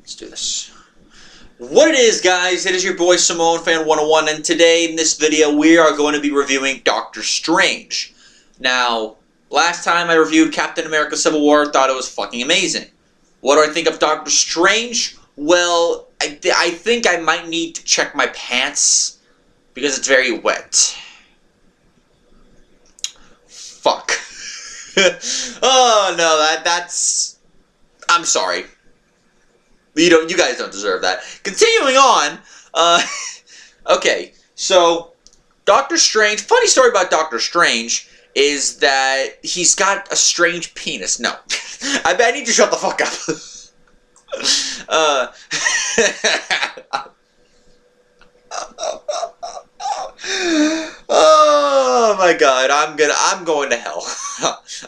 Let's do this. What it is, guys, it is your boy Samoan Fan 101, and today in this video we are going to be reviewing Doctor Strange. Now, last time I reviewed Captain America Civil War, thought it was fucking amazing. What do I think of Doctor Strange? Well, I think I might need to check my pants because it's very wet. Fuck. Oh no, that's... I'm sorry. You guys don't deserve that. Continuing on, okay, so Doctor Strange. Funny story about Doctor Strange is that he's got a strange penis. No, I need to shut the fuck up. Oh my God, I'm going to hell.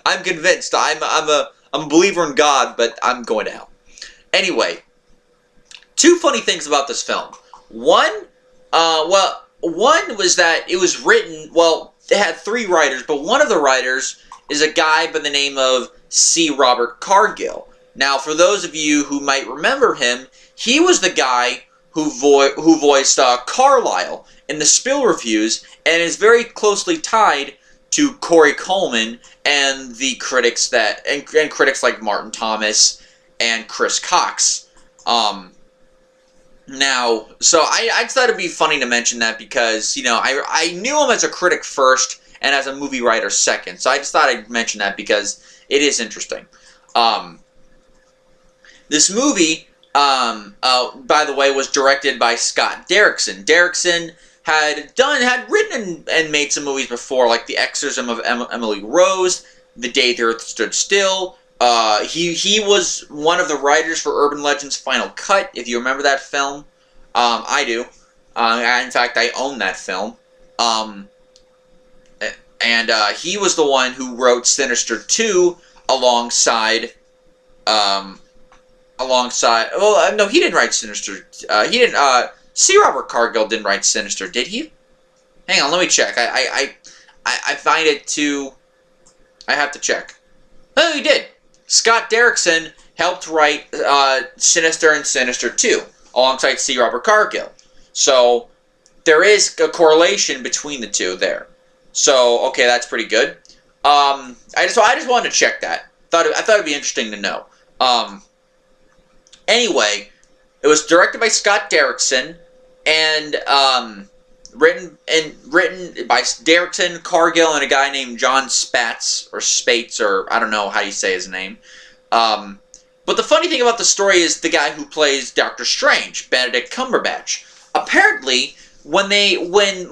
I'm convinced. I'm a believer in God, but I'm going to hell. Anyway. Two funny things about this film. One was that it was written, well, it had three writers, but one of the writers is a guy by the name of C. Robert Cargill. Now, for those of you who might remember him, he was the guy who voiced Carlisle in the Spill reviews, and is very closely tied to Corey Coleman and the critics and critics like Martin Thomas and Chris Cox. Now, so I thought it'd be funny to mention that because, you know, I knew him as a critic first and as a movie writer second. So I just thought I'd mention that because it is interesting. This movie, by the way, was directed by Scott Derrickson. Derrickson had written and made some movies before, like The Exorcism of Emily Rose, The Day the Earth Stood Still. He was one of the writers for Urban Legends Final Cut, if you remember that film. I do. In fact, I own that film. He was the one who wrote Sinister 2 alongside, well, no, he didn't write Sinister, C. Robert Cargill didn't write Sinister, did he? Hang on, let me check. I find it too, I have to check. Oh, he did. Scott Derrickson helped write Sinister and Sinister 2 alongside C. Robert Cargill. So there is a correlation between the two there. So okay, that's pretty good. I just wanted to check that. I thought it'd be interesting to know. Anyway, it was directed by Scott Derrickson and written by Derrickson, Cargill, and a guy named John Spates, or I don't know how you say his name. But the funny thing about the story is the guy who plays Doctor Strange, Benedict Cumberbatch. Apparently, when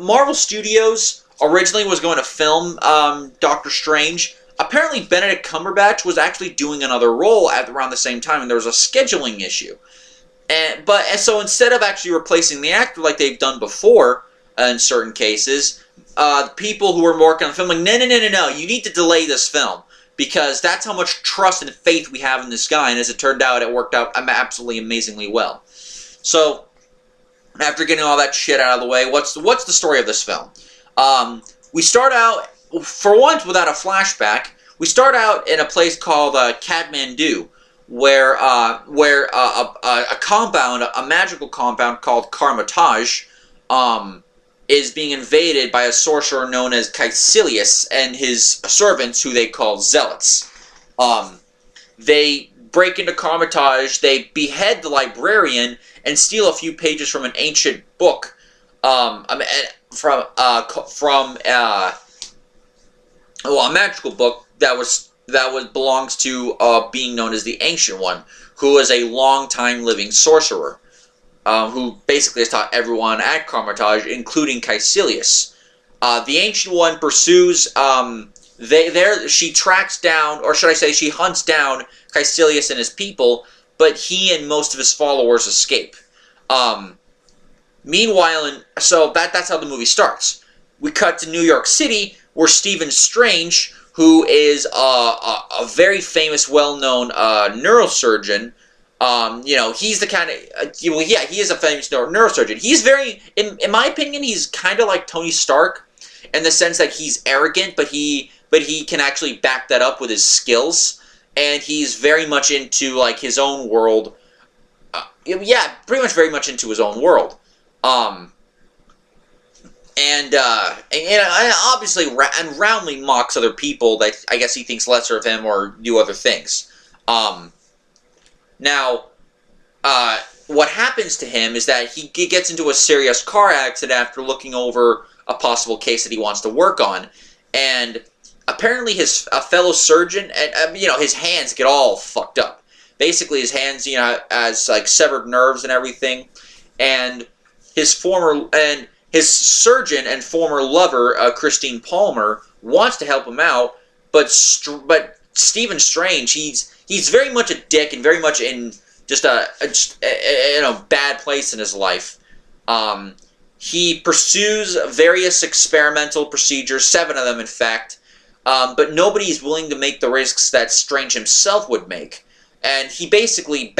Marvel Studios originally was going to film Doctor Strange, apparently Benedict Cumberbatch was actually doing another role at around the same time, and there was a scheduling issue. So instead of actually replacing the actor like they've done before, in certain cases, people who were working on the film like, no, you need to delay this film because that's how much trust and faith we have in this guy, and as it turned out, it worked out absolutely amazingly well. So, after getting all that shit out of the way, what's the story of this film? We start out, for once without a flashback, we start out in a place called Kathmandu, where a magical compound called Kamar-Taj, is being invaded by a sorcerer known as Caecilius and his servants, who they call Zealots. They break into Kamar-Taj, they behead the librarian, and steal a few pages from an ancient book, a magical book that belongs to being known as the Ancient One, who is a long-time living sorcerer. Who basically has taught everyone at Kamar-Taj, including Caecilius. The Ancient One pursues, she tracks down, or should I say she hunts down Caecilius and his people, but he and most of his followers escape. Meanwhile, so that's how the movie starts. We cut to New York City, where Stephen Strange, who is a very famous, well-known neurosurgeon, you know, he's the kind of, he is a famous neurosurgeon. He's very, in my opinion, he's kind of like Tony Stark, in the sense that he's arrogant, but he can actually back that up with his skills, and he's very much into, like, his own world, yeah, pretty much very much into his own world. Um, and obviously roundly mocks other people that I guess he thinks lesser of him or do other things. Now, what happens to him is that he gets into a serious car accident after looking over a possible case that he wants to work on, and apparently a fellow surgeon, and his hands get all fucked up. Basically, his hands, has like severed nerves and everything, and his surgeon and former lover, Christine Palmer, wants to help him out, but Stephen Strange, he's very much a dick and very much in just a bad place in his life. He pursues various experimental procedures, 7 of them in fact, but nobody is willing to make the risks that Strange himself would make. And he basically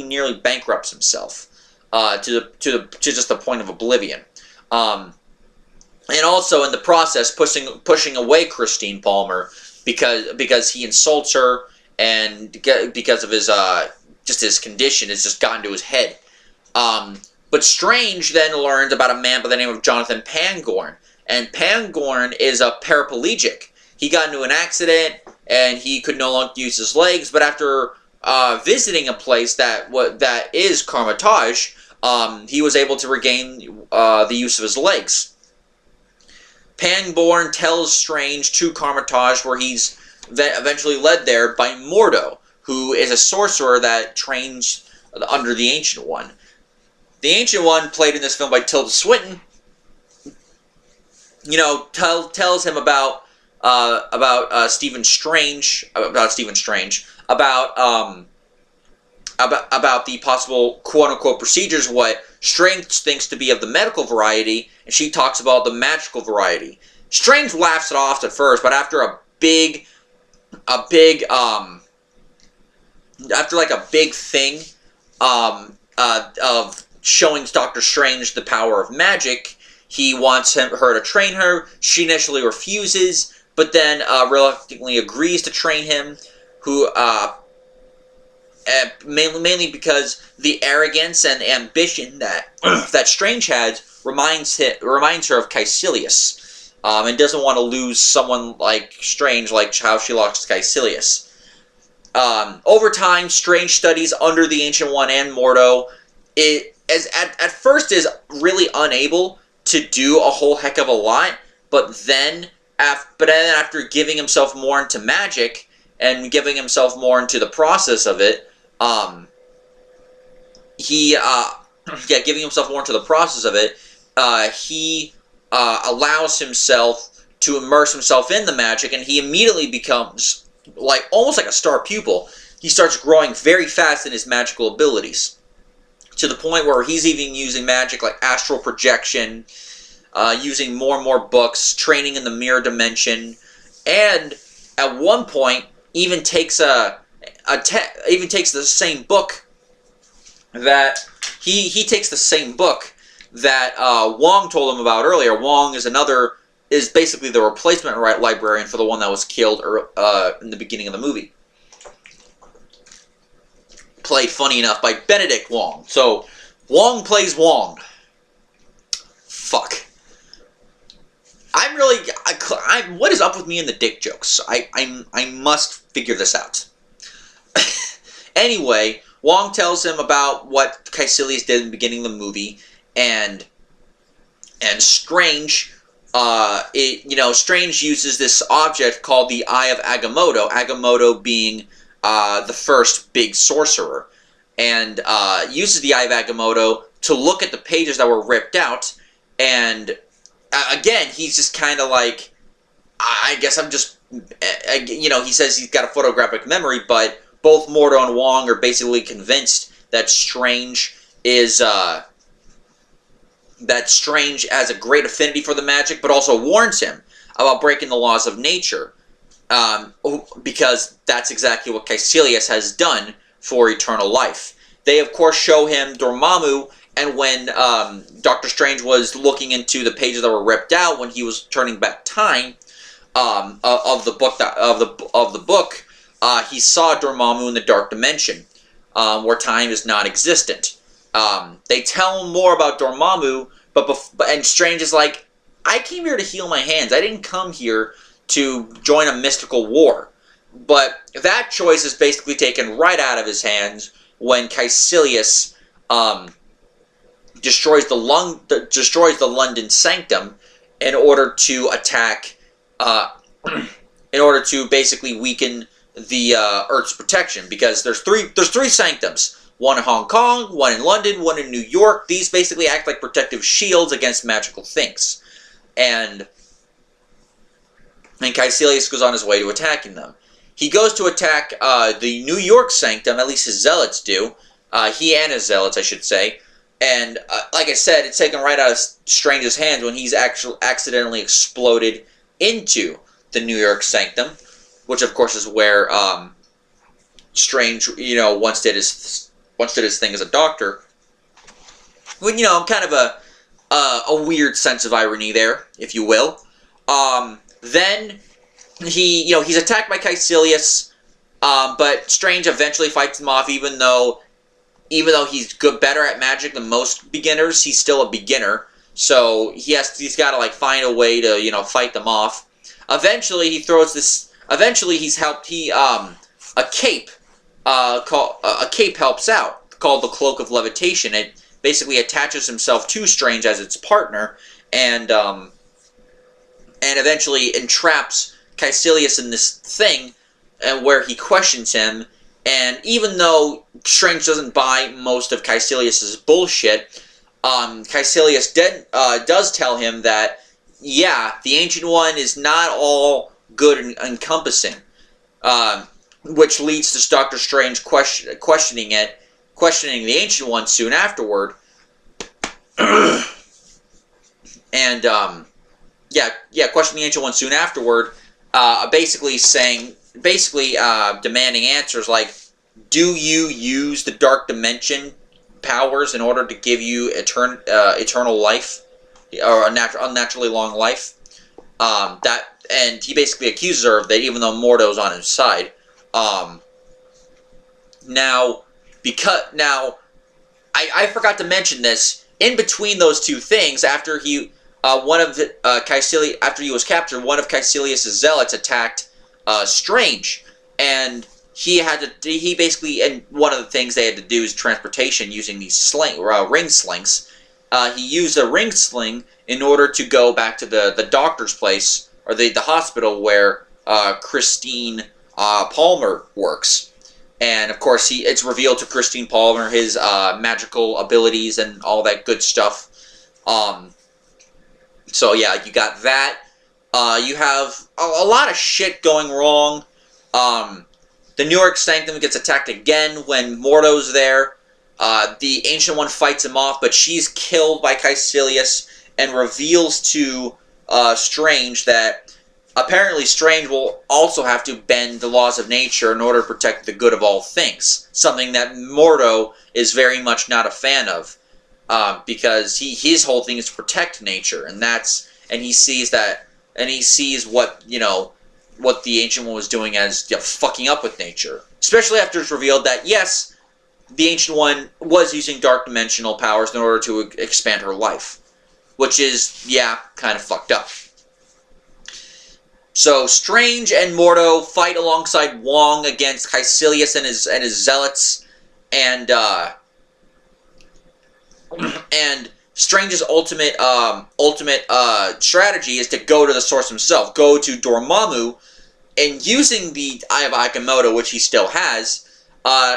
nearly bankrupts himself to just the point of oblivion. And also in the process pushing away Christine Palmer because he insults her, and because of his his condition has just gotten to his head. But Strange then learns about a man by the name of Jonathan Pangorn, and Pangorn is a paraplegic. He got into an accident and he could no longer use his legs, but after visiting a place that is Kamar-Taj, he was able to regain the use of his legs. Pangorn tells Strange to Kamar-Taj, where he's eventually led there by Mordo, who is a sorcerer that trains under the Ancient One. The Ancient One, played in this film by Tilda Swinton, tells him about Stephen Strange, about the possible quote-unquote procedures, what Strange thinks to be of the medical variety, and she talks about the magical variety. Strange laughs it off at first, but after a big thing of showing Doctor Strange the power of magic, he wants her to train her. She initially refuses, but then reluctantly agrees to train him, mainly because the arrogance and ambition that Strange had reminds her of Caecilius, and doesn't want to lose someone like Strange, like how she lost Caecilius. Over time, Strange studies under the Ancient One and Mordo. At first is really unable to do a whole heck of a lot, but then after giving himself more into magic and giving himself more into the process of it, he allows himself to immerse himself in the magic, and he immediately becomes almost like a star pupil. He starts growing very fast in his magical abilities, to the point where he's even using magic like astral projection, using more and more books, training in the mirror dimension, and at one point even takes the same book that he takes the same book that Wong told him about earlier. Wong is basically the replacement librarian for the one that was killed in the beginning of the movie. Played, funny enough, by Benedict Wong. So, Wong plays Wong. Fuck. What is up with me and the dick jokes? I must figure this out. Anyway, Wong tells him about what Caecilius did in the beginning of the movie, and Strange, Strange uses this object called the Eye of Agamotto. Agamotto being the first big sorcerer, and uses the Eye of Agamotto to look at the pages that were ripped out, and again, he's just kind of like, I guess I'm just, he says he's got a photographic memory, but both Mordo and Wong are basically convinced that Strange has a great affinity for the magic, but also warns him about breaking the laws of nature, because that's exactly what Caecilius has done for eternal life. They, of course, show him Dormammu, and when Doctor Strange was looking into the pages that were ripped out when he was turning back time of the book, he saw Dormammu in the Dark Dimension. where time is non-existent. They tell him more about Dormammu, and Strange is like, I came here to heal my hands. I didn't come here to join a mystical war. But that choice is basically taken right out of his hands when Caecilius destroys the London Sanctum in order to attack, in order to basically weaken the Earth's protection, because there's three sanctums. One in Hong Kong, one in London, one in New York. These basically act like protective shields against magical things. And Caecilius goes on his way to attacking them. He goes to attack the New York sanctum, at least his zealots do. He and his zealots, I should say. And like I said, it's taken right out of Strange's hands when he's actually accidentally exploded into the New York sanctum, which of course is where Strange, once did his thing as a doctor. When, kind of a weird sense of irony there, if you will. Then he's attacked by Caecilius, but Strange eventually fights him off, even though he's better at magic than most beginners. He's still a beginner, so he's got to like find a way to fight them off. Eventually, he throws this. Eventually, a cape helps out, called the Cloak of Levitation. It basically attaches himself to Strange as its partner, and eventually entraps Caecilius in this thing, and where he questions him. And even though Strange doesn't buy most of Caecilius's bullshit, Caecilius does tell him that, yeah, the Ancient One is not all good and encompassing, which leads to Doctor Strange questioning the Ancient One soon afterward. And questioning the Ancient One soon afterward, basically demanding answers like, do you use the Dark Dimension powers in order to give you eternal life, or unnaturally long life? And he basically accuses her of that, even though Mordo's on his side. Now, I forgot to mention this. In between those two things, after he was captured, one of Caecilius' zealots attacked Strange, and and one of the things they had to do is transportation using these ring slings. He used a ring sling in order to go back to the doctor's place, or the hospital where Christine Palmer works. And of course, it's revealed to Christine Palmer his magical abilities and all that good stuff. So yeah, you got that. You have a lot of shit going wrong. The New York Sanctum gets attacked again when Mordo's there. The Ancient One fights him off, but she's killed by Caecilius and reveals to Strange that apparently Strange will also have to bend the laws of nature in order to protect the good of all things. Something that Mordo is very much not a fan of. Because his whole thing is to protect nature, and he sees what what the Ancient One was doing as fucking up with nature. Especially after it's revealed that yes, the Ancient One was using dark dimensional powers in order to expand her life, which is kind of fucked up. So Strange and Mordo fight alongside Wong against Caecilius and his zealots, and Strange's ultimate strategy is to go to the source himself, go to Dormammu, and using the Eye of Agamotto, which he still has,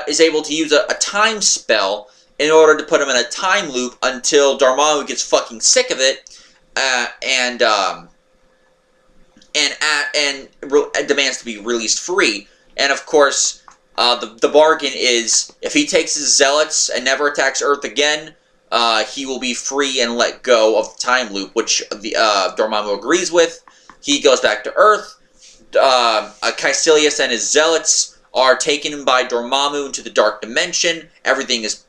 is able to use a time spell in order to put him in a time loop until Dormammu gets fucking sick of it, and demands to be released free. And of course, the bargain is if he takes his zealots and never attacks Earth again, he will be free and let go of the time loop, which Dormammu agrees with. He goes back to Earth. Caecilius and his zealots are taken by Dormammu into the Dark Dimension. Everything is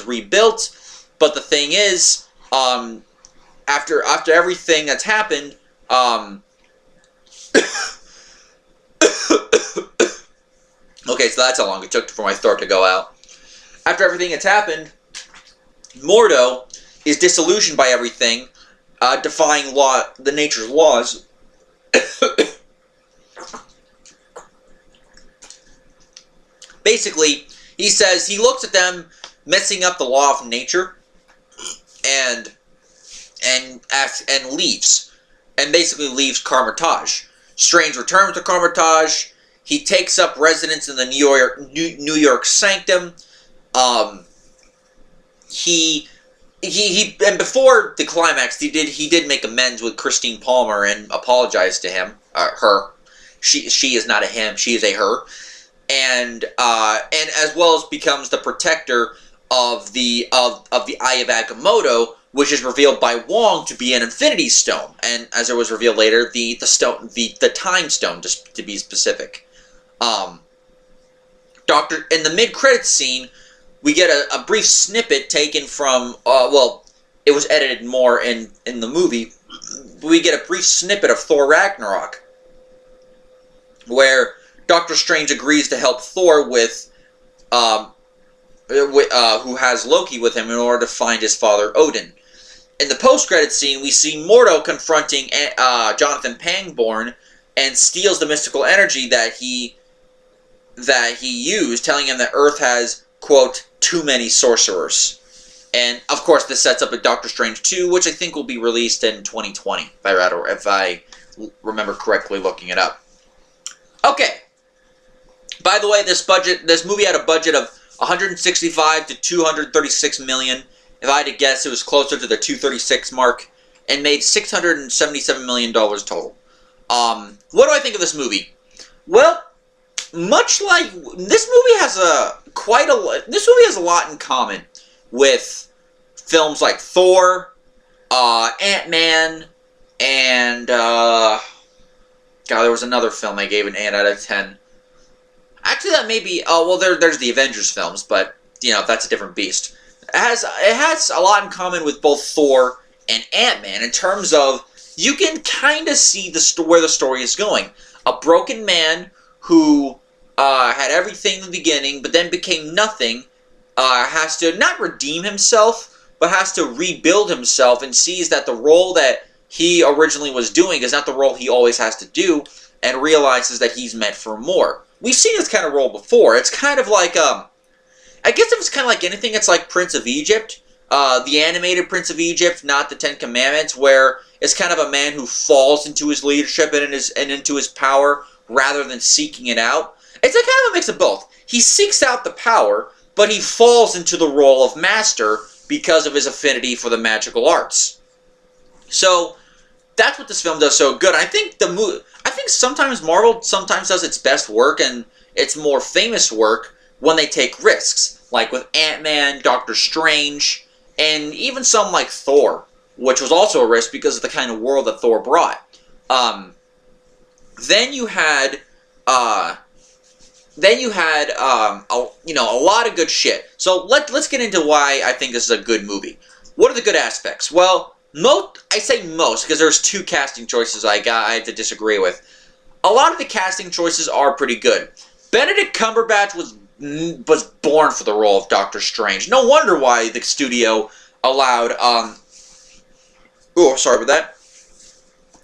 rebuilt. But the thing is, after everything that's happened, Okay, so that's how long it took for my throat to go out. After everything has happened, Mordo is disillusioned by everything, defying the nature's laws. Basically, he says he looks at them messing up the law of nature, and leaves, and basically leaves Kamar-Taj. Strange returns to Kamar-Taj. He takes up residence in the New York Sanctum. And before the climax, he did make amends with Christine Palmer and apologize to her. She is not a him, she is a her, and as well as becomes the protector of the Eye of Agamotto, which is revealed by Wong to be an Infinity Stone, and as it was revealed later, the Time Stone, just to be specific. In the mid-credits scene, we get a brief snippet taken from, it was edited more in the movie. We get a brief snippet of Thor Ragnarok, where Doctor Strange agrees to help Thor who has Loki with him in order to find his father Odin. In the post-credits scene, we see Mordo confronting Jonathan Pangborn and steals the mystical energy that he used, telling him that Earth has, quote, too many sorcerers. And, of course, this sets up a Doctor Strange 2, which I think will be if I remember correctly looking it up. Okay. By the way, this movie had a budget of 165 to 236 million. If I had to guess, it was closer to the 236 mark, and made $677 million total. What do I think of this movie? Well, much like this movie has a lot in common with films like Thor, Ant-Man, and there was another film I gave an 8 out of 10. Actually, that may be there's the Avengers films, but that's a different beast. It has a lot in common with both Thor and Ant-Man in terms of you can kind of see where the story is going. A broken man who had everything in the beginning, but then became nothing, has to not redeem himself, but has to rebuild himself, and sees that the role that he originally was doing is not the role he always has to do, and realizes that he's meant for more. We've seen this kind of role before. It's kind of like, I guess if it's kind of like anything, it's like Prince of Egypt, the animated Prince of Egypt, not the Ten Commandments, where it's kind of a man who falls into his leadership and into his power rather than seeking it out. It's kind of a mix of both. He seeks out the power, but he falls into the role of master because of his affinity for the magical arts. So that's what this film does so good. I think sometimes Marvel does its best work and its more famous work when they take risks, like with Ant-Man, Doctor Strange, and even some like Thor, which was also a risk because of the kind of world that Thor brought. Then you had a lot of good shit. So let's get into why I think this is a good movie. What are the good aspects? Well, I say most because there's two casting choices I had to disagree with. A lot of the casting choices are pretty good. Benedict Cumberbatch was born for the role of Doctor Strange. No wonder why the studio allowed sorry about that.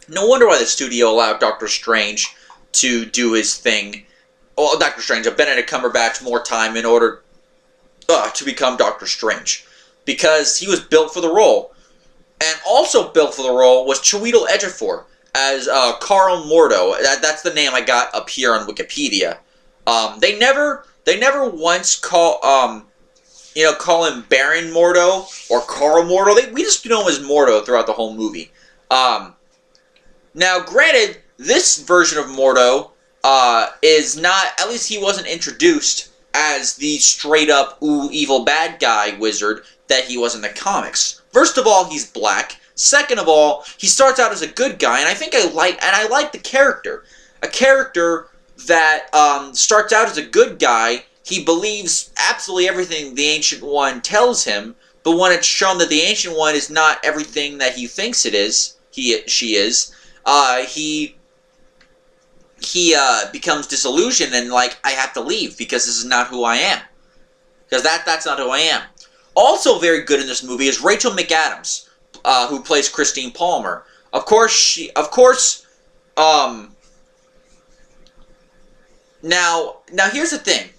No wonder why the studio allowed Doctor Strange to do his thing. Well, Benedict Cumberbatch more time in order to become Doctor Strange. Because he was built for the role. And also built for the role was Chiwetel Ejiofor as Carl Mordo. That's the name I got up here on Wikipedia. They never once call him Baron Mordo or Carl Mordo. We just know him as Mordo throughout the whole movie. Now, granted, this version of Mordo is not, at least he wasn't introduced as the straight-up evil bad guy wizard that he was in the comics. First of all, he's black. Second of all, he starts out as a good guy, and I like the character. A character that starts out as a good guy. He believes absolutely everything the Ancient One tells him, but when it's shown that the Ancient One is not everything that he thinks it is, she is, he he becomes disillusioned and like, I have to leave because this is not who I am. Because that's not who I am. Also very good in this movie is Rachel McAdams, who plays Christine Palmer. Of course, now here's the thing.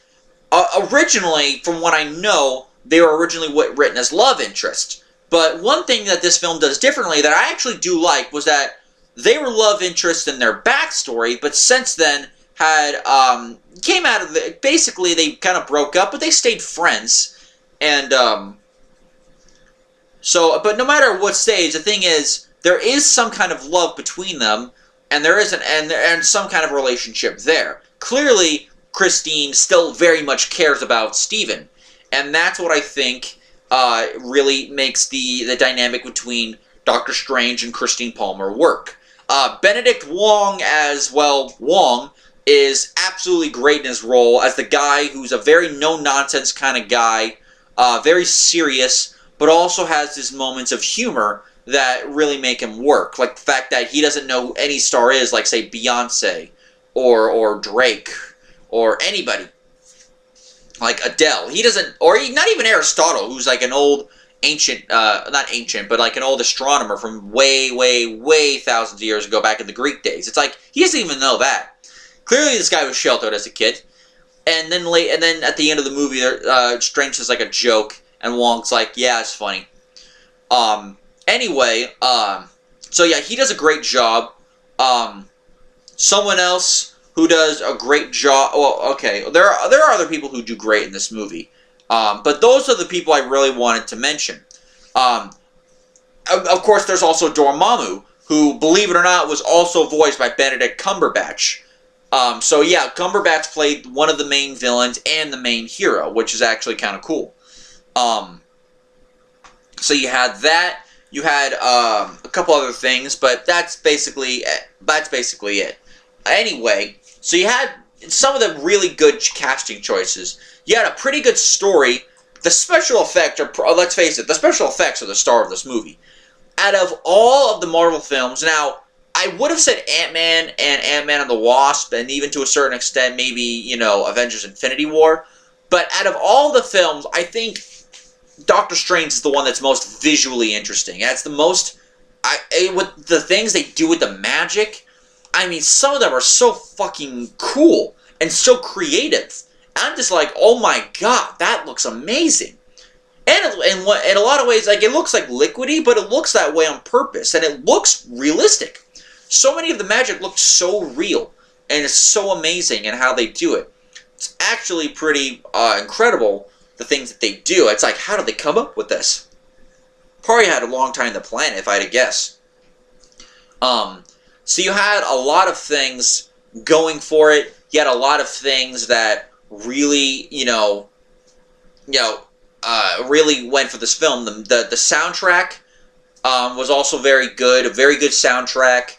Originally, from what I know, they were originally written as love interests. But one thing that this film does differently that I actually do like was that they were love interests in their backstory, but since then had came out of the, basically they kind of broke up, but they stayed friends. And but no matter what stage, the thing is there is some kind of love between them, and there is and some kind of relationship there. Clearly, Christine still very much cares about Steven, and that's what I think really makes the dynamic between Doctor Strange and Christine Palmer work. Benedict Wong as well, Wong, is absolutely great in his role as the guy who's a very no-nonsense kind of guy, very serious, but also has his moments of humor that really make him work. Like the fact that he doesn't know who any star is, like, say, Beyonce, or Drake, or anybody. Like Adele. He doesn't, or not even Aristotle, who's like an old ancient, not ancient, but like an old astronomer from way, way, way thousands of years ago back in the Greek days. It's like, he doesn't even know that. Clearly this guy was sheltered as a kid. And then at the end of the movie, Strange says like a joke, and Wong's like, yeah, it's funny. Anyway, so yeah, he does a great job. Someone else who does a great job, well, okay, there are other people who do great in this movie. But those are the people I really wanted to mention. Of course, there's also Dormammu, who, believe it or not, was also voiced by Benedict Cumberbatch. So yeah, Cumberbatch played one of the main villains and the main hero, which is actually kind of cool. So you had that. You had a couple other things, but that's basically it. Anyway, so you had some of the really good casting choices. You had a pretty good story. The special effects are, let's face it, the special effects are the star of this movie. Out of all of the Marvel films, now, I would have said Ant-Man and Ant-Man and the Wasp, and even to a certain extent, maybe, you know, Avengers Infinity War. But out of all the films, I think Doctor Strange is the one that's most visually interesting. That's the most, with the things they do with the magic, I mean, some of them are so fucking cool and so creative. I'm just like, oh my god, that looks amazing. And in a lot of ways, like, it looks like liquidy, but it looks that way on purpose, and it looks realistic. So many of the magic looks so real, and it's so amazing in how they do it. It's actually pretty incredible, the things that they do. It's like, how did they come up with this? Probably had a long time to plan, if I had to guess. So you had a lot of things going for it. You had a lot of things that really, really went for this film. The soundtrack was also very good. A very good soundtrack.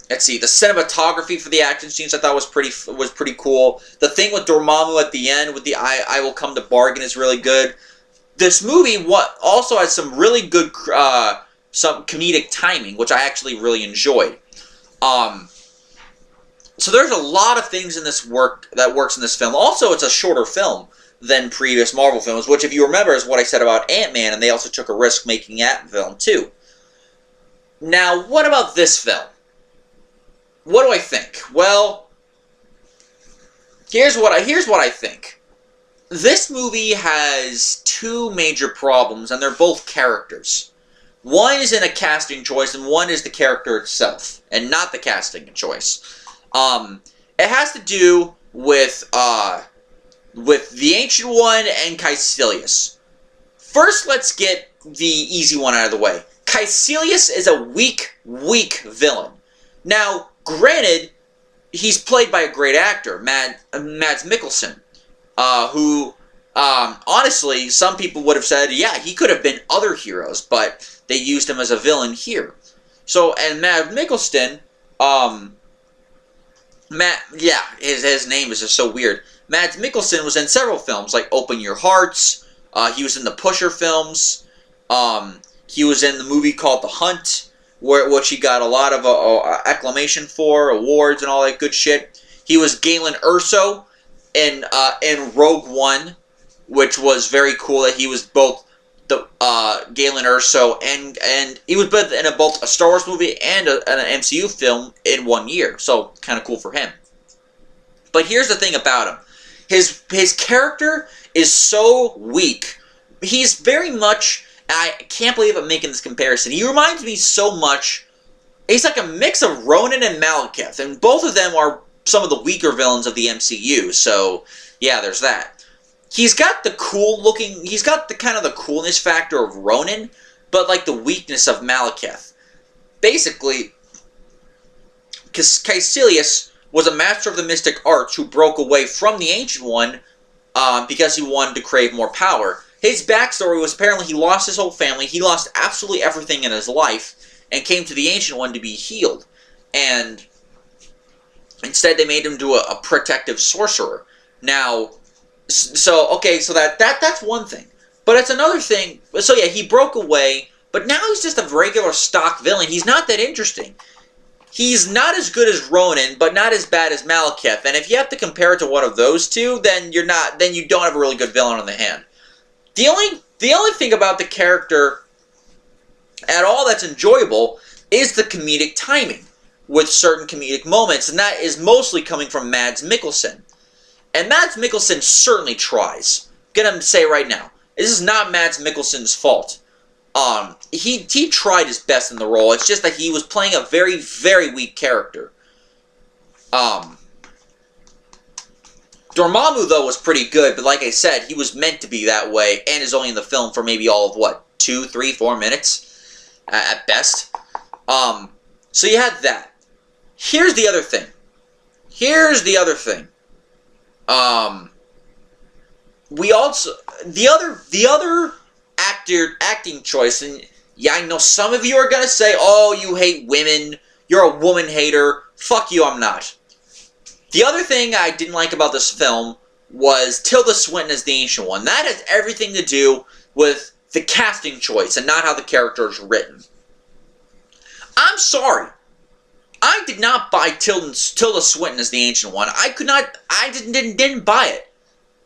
Let's see, the cinematography for the action scenes I thought was pretty cool. The thing with Dormammu at the end with the I will come to bargain is really good. This movie also has some really good some comedic timing, which I actually really enjoyed. So there's a lot of things in this that works in this film. Also, it's a shorter film than previous Marvel films, which, if you remember, is what I said about Ant-Man, and they also took a risk making that film too. Now, what about this film? What do I think? Well, here's what I think. This movie has two major problems, and they're both characters. One is in a casting choice, and one is the character itself, and not the casting choice. It has to do with the Ancient One and Caecilius. First, let's get the easy one out of the way. Caecilius is a weak villain. Now, granted, he's played by a great actor, Mads Mikkelsen, who, honestly, some people would have said, yeah, he could have been other heroes, but they used him as a villain here. So, and Mads Mikkelsen, his name is just so weird. Mads Mikkelsen was in several films, like Open Your Hearts. He was in the Pusher films. He was in the movie called The Hunt. which he got a lot of acclamation for, awards and all that good shit. He was Galen Erso in Rogue One, which was very cool that he was both the Galen Erso and he was both in both a Star Wars movie and an MCU film in 1 year. So kind of cool for him. But here's the thing about him: his character is so weak. He's very much. I can't believe I'm making this comparison. He reminds me so much. He's like a mix of Ronan and Malekith, and both of them are some of the weaker villains of the MCU. So yeah, there's that. He's got the cool looking. He's got the kind of the coolness factor of Ronan, but like the weakness of Malekith. Basically, Caecilius was a master of the mystic arts who broke away from the Ancient One because he wanted to crave more power. His backstory was apparently he lost his whole family, he lost absolutely everything in his life, and came to the Ancient One to be healed. And instead they made him do a protective sorcerer. Now, so that's one thing. But it's another thing. So yeah, he broke away, but now he's just a regular stock villain. He's not that interesting. He's not as good as Ronan, but not as bad as Malekith. And if you have to compare it to one of those two, then you don't have a really good villain on the hand. The only thing about the character at all that's enjoyable is the comedic timing with certain comedic moments, and that is mostly coming from Mads Mikkelsen. And Mads Mikkelsen certainly tries. I'm gonna say right now, this is not Mads Mikkelsen's fault. He tried his best in the role. It's just that he was playing a very, very weak character. Dormammu, though, was pretty good, but like I said, he was meant to be that way, and is only in the film for maybe all of, what, 2, 3, 4 minutes at best. So you had that. Here's the other thing. We also, the other acting choice, and yeah, I know some of you are gonna say, oh, you hate women, you're a woman hater. Fuck you, I'm not. The other thing I didn't like about this film was Tilda Swinton as the Ancient One. That has everything to do with the casting choice and not how the character is written. I'm sorry. I did not buy Tilda Swinton as the Ancient One. I didn't buy it.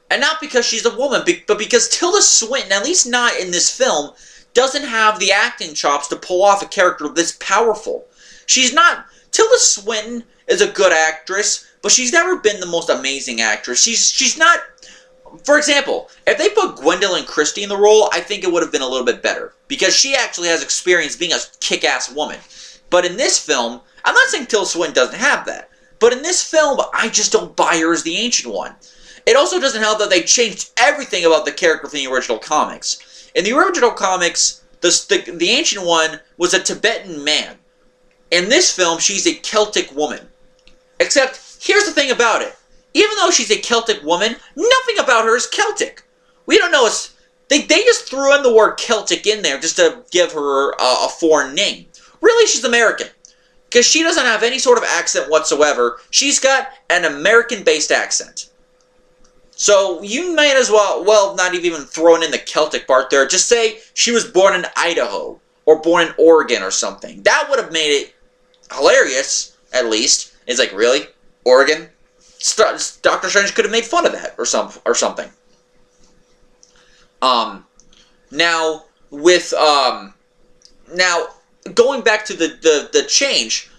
And not because she's a woman, but because Tilda Swinton, at least not in this film, doesn't have the acting chops to pull off a character this powerful. Tilda Swinton is a good actress, but she's never been the most amazing actress. She's not... For example, if they put Gwendolyn Christie in the role, I think it would have been a little bit better. Because she actually has experience being a kick-ass woman. But in this film, I'm not saying Tilda Swinton doesn't have that. But in this film, I just don't buy her as the Ancient One. It also doesn't help that they changed everything about the character from the original comics. In the original comics, the Ancient One was a Tibetan man. In this film, she's a Celtic woman. Except, here's the thing about it. Even though she's a Celtic woman, nothing about her is Celtic. We don't know. They just threw in the word Celtic in there just to give her a foreign name. Really, she's American. Because she doesn't have any sort of accent whatsoever. She's got an American-based accent. So you might as well, not even throwing in the Celtic part there, just say she was born in Idaho, or born in Oregon or something. That would have made it hilarious, at least. It's like, really? Oregon? Doctor Strange could have made fun of that, or something. Now, going back to the change,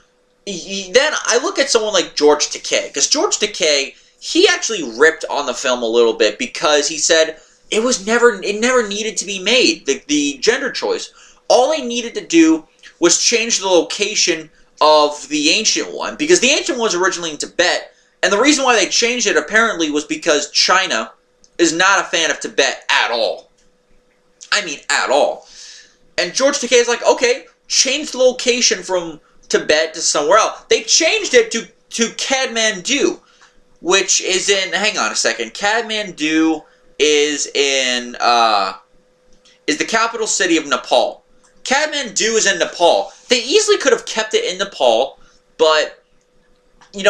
then I look at someone like George Takei, because George Takei, he actually ripped on the film a little bit because he said it never needed to be made, the gender choice. All he needed to do was change the location of the Ancient One, because the Ancient One was originally in Tibet, and the reason why they changed it apparently was because China is not a fan of Tibet at all. I mean, at all. And George Takei is like, okay, change the location from Tibet to somewhere else. They changed it to Kathmandu, which is in, hang on a second, Kathmandu is the capital city of Nepal. Kathmandu is in Nepal. They easily could have kept it in Nepal, but,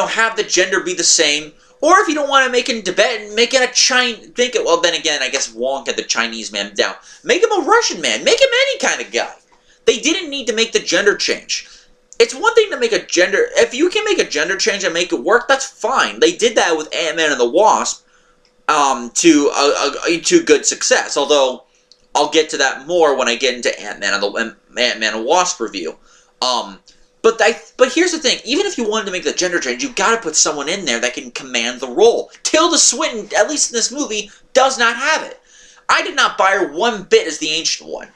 have the gender be the same. Or if you don't want to make it in Tibetan, make it a Chinese, well then again, I guess Wong had the Chinese man down. Make him a Russian man. Make him any kind of guy. They didn't need to make the gender change. It's one thing to make a gender... If you can make a gender change and make it work, that's fine. They did that with Ant-Man and the Wasp to good success. Although, I'll get to that more when I get into Ant-Man and Wasp review. But here's the thing. Even if you wanted to make the gender change, you gotta put someone in there that can command the role. Tilda Swinton, at least in this movie, does not have it. I did not buy her one bit as the Ancient One.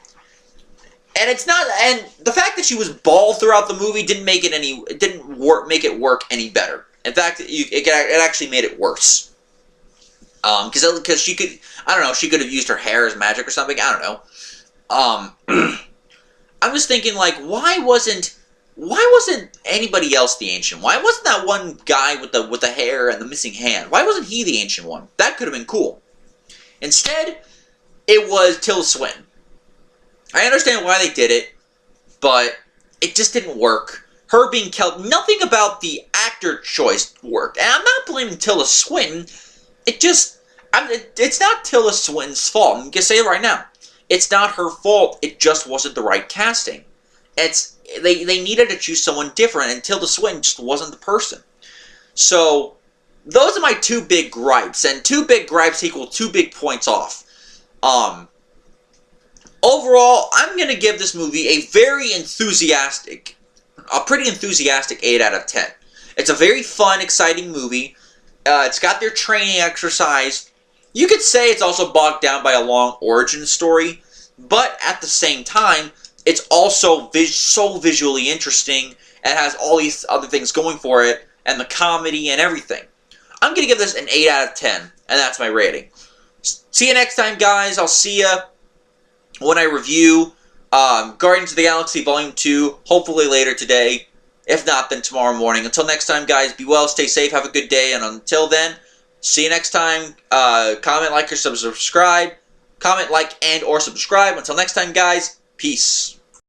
And it's not, and the fact that she was bald throughout the movie didn't make it make it work any better. In fact, it actually made it worse. Because she could, I don't know, she could have used her hair as magic or something. I don't know. I'm just thinking, like, why wasn't anybody else the Ancient One? Why wasn't that one guy with the hair and the missing hand? Why wasn't he the Ancient One? That could have been cool. Instead, it was Tilda Swinton. I understand why they did it, but it just didn't work. Her being Kelp, nothing about the actor choice worked. And I'm not blaming Tilda Swinton. It's not Tilda Swinton's fault. I'm gonna say it right now. It's not her fault. It just wasn't the right casting. They needed to choose someone different, and Tilda Swinton just wasn't the person. So those are my two big gripes, and two big gripes equal 2 big points off. Overall, I'm going to give this movie a pretty enthusiastic 8 out of 10. It's a very fun, exciting movie. It's got their training exercise. You could say it's also bogged down by a long origin story, but at the same time, it's also so visually interesting and has all these other things going for it, and the comedy and everything. I'm going to give this an 8 out of 10, and that's my rating. See you next time, guys. I'll see you when I review Guardians of the Galaxy Volume 2, hopefully later today. If not, then tomorrow morning. Until next time, guys, be well, stay safe, have a good day, and until then, see you next time. Comment, like, or subscribe. Comment, like, and or subscribe. Until next time, guys, peace.